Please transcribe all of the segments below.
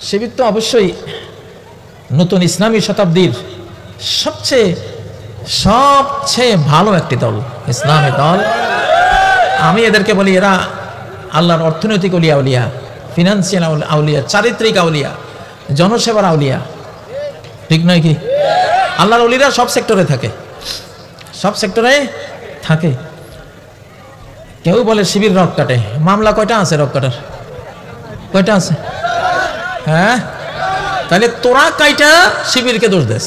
শিবির তো অবশ্যই নতুন ইসলামী শতাব্দীর সবচেয়ে ভালো একটি দল, ইসলামী দল। আমি এদেরকে বলি এরা আল্লাহর অর্থনৈতিক আউলিয়া উলিয়া, ফিনান্সিয়াল আউলিয়া, চারিত্রিক আউলিয়া, জনসেবার আউলিয়া, ঠিক নয় কি? আল্লাহর ওলিরা সব সেক্টরে থাকে, সব সেক্টরে থাকে। কেউ বলে শিবির রক কাটে, মামলা কয়টা আছে রক কাটার? কয়টা আছে? হ্যাঁ, তাহলে তোরা কাইটা শিবিরকে দোষ দেস।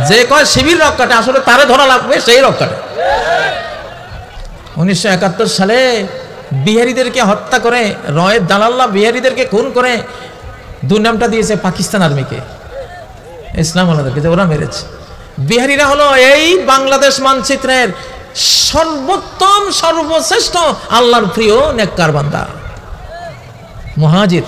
যে কয় শিবির রক কাটে আসলে তারে ধরা লাগবে, সেই রক কাটে। 1971 সালে বিহারিদেরকে হত্যা করে, রয়ের দালাল্লাহ বিহারিদেরকে খুন করে দুর্নামটা দিয়েছে পাকিস্তান আর্মিকে, ইসলাম আলাদাকে, যে ওরা মেরেছে। বিহারিরা হলো এই বাংলাদেশ মানচিত্রের সর্বোত্তম সর্বশ্রেষ্ঠ আল্লাহর প্রিয় নেককার বান্দা, মুহাজির।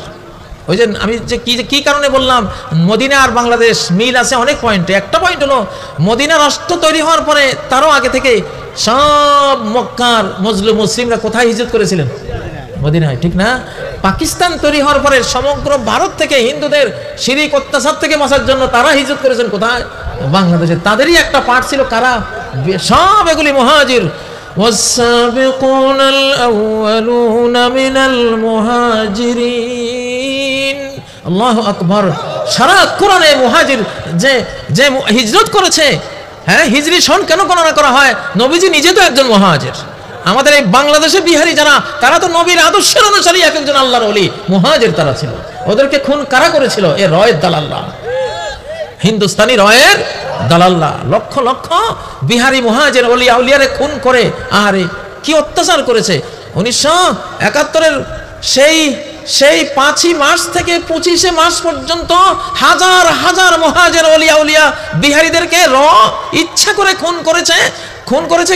ওই যে আমি যে কি কারণে বললাম মদিনা আর বাংলাদেশ মিল আছে অনেক পয়েন্টে। একটা পয়েন্ট হলো মদিনা রাষ্ট্র তৈরি হওয়ার পরে তারও আগে থেকে সব মক্কার মজলুম মুসলিমরা কোথায় হিজরত করেছিলেন? মদিনায়, ঠিক না? পাকিস্তান তৈরি হওয়ার পরে সমগ্র ভারত থেকে হিন্দুদের শিরিক অত্যাচার থেকে বাঁচার জন্য তারা হিজরত করেছেন কোথায়? বাংলাদেশে। তাদেরই একটা পার্ট ছিল কারা? সব এগুলি মুহাজির। والسابقون الأولون من المهاجرين, আল্লাহু আকবার। সারা কোরআনে মুহাজির যে হিজরত করেছে, হ্যাঁ, হিজরি সন কেন গণনা করা হয়? নবীজি নিজে তো একজন মুহাজির। আমাদের এই বাংলাদেশে বিহারি যারা, তারা তো নবীর আদর্শের অনুসারী, এক একজন আল্লাহর ওলি, মুহাজির তারা ছিল। ওদেরকে খুন কারা করেছিল? এ রয়ের দালাল্লাহ, হিন্দুস্তানি রয়ের দালাল্লাহ। লক্ষ লক্ষ বিহারি মুহাজির ওলিয়া উলিয়ারে খুন করে, আরে কি অত্যাচার করেছে। 1971 সেই 5ই মার্চ থেকে 25শে মার্চ পর্যন্ত হাজার হাজার মুহাজির ওলিয়া উলিয়া বিহারিদেরকে ইচ্ছা করে খুন করেছে।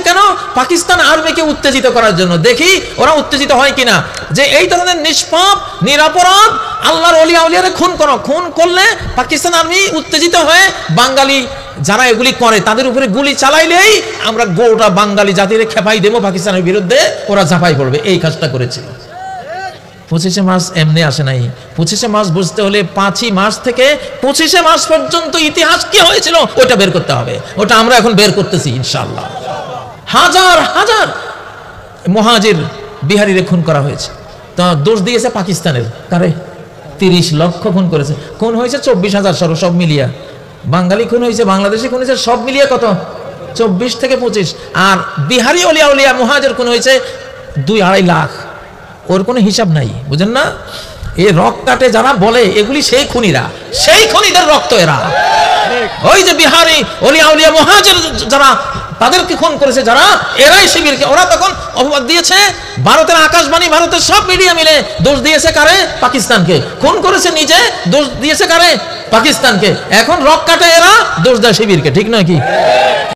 কেন? পাকিস্তান আর্মিকে উত্তেজিত করার জন্য। দেখি ওরা উত্তেজিত হয় কিনা, যে এই ধরনের নিষ্পাপ নিরাপরাধ আল্লাহর ওলিয়া উলিয়ারে খুন করলে পাকিস্তান আর্মি উত্তেজিত হয়ে বাঙালি যারা এগুলি করে তাদের উপরে গুলি চালাইলেই আমরা গোটা বাঙালি জাতিরে খেপাই দেবো, পাকিস্তানের বিরুদ্ধে ওরা ঝাঁপাই পড়বে। এই কাজটা করেছিল। 25শে মার্চ এমনি আসে নাই। 25শে মার্চ বুঝতে হলে 5ই মার্চ থেকে 25শে মার্চ পর্যন্ত ইতিহাস কি হয়েছিল ওটা বের করতে হবে। ওটা আমরা এখন বের করতেছি ইনশাআল্লাহ। হাজার হাজার মুহাজির বিহারিরে খুন করা হয়েছে। তো দোষ দিয়েছে পাকিস্তানের, কারে? 30 লক্ষ খুন করেছে। খুন হয়েছে 24,000 সব মিলিয়া। বাঙালি খুন হয়েছে, বাংলাদেশি খুন হয়েছে, সব মিলিয়ে কত? 24 থেকে 25। আর বিহারি ওলিয়া উলিয়া মুহাজির খুন হয়েছে 2-2.5 লাখ। ওর কোনো হিসাব নাই, বুঝেন না? এই রক কাটে যারা বলে এগুলি সেই খুনিরা, সেই খুনিদের রক্ত এরা। ওই যে বিহারি ওলিয়া উলিয়া মুহাজির যারা, তাদেরকে খুন করেছে যারা, এরাই শিবিরকে। ওরা তখন অপবাদ দিয়েছে, ভারতের আকাশবাণী, ভারতের সব মিডিয়া মিলে দোষ দিয়েছে কারে? পাকিস্তানকে। খুন করেছে নিজে, দোষ দিয়েছে কারে? পাকিস্তানকে। এখন রক কাটে এরা, দোষ দেয় শিবিরকে, ঠিক নয় কি?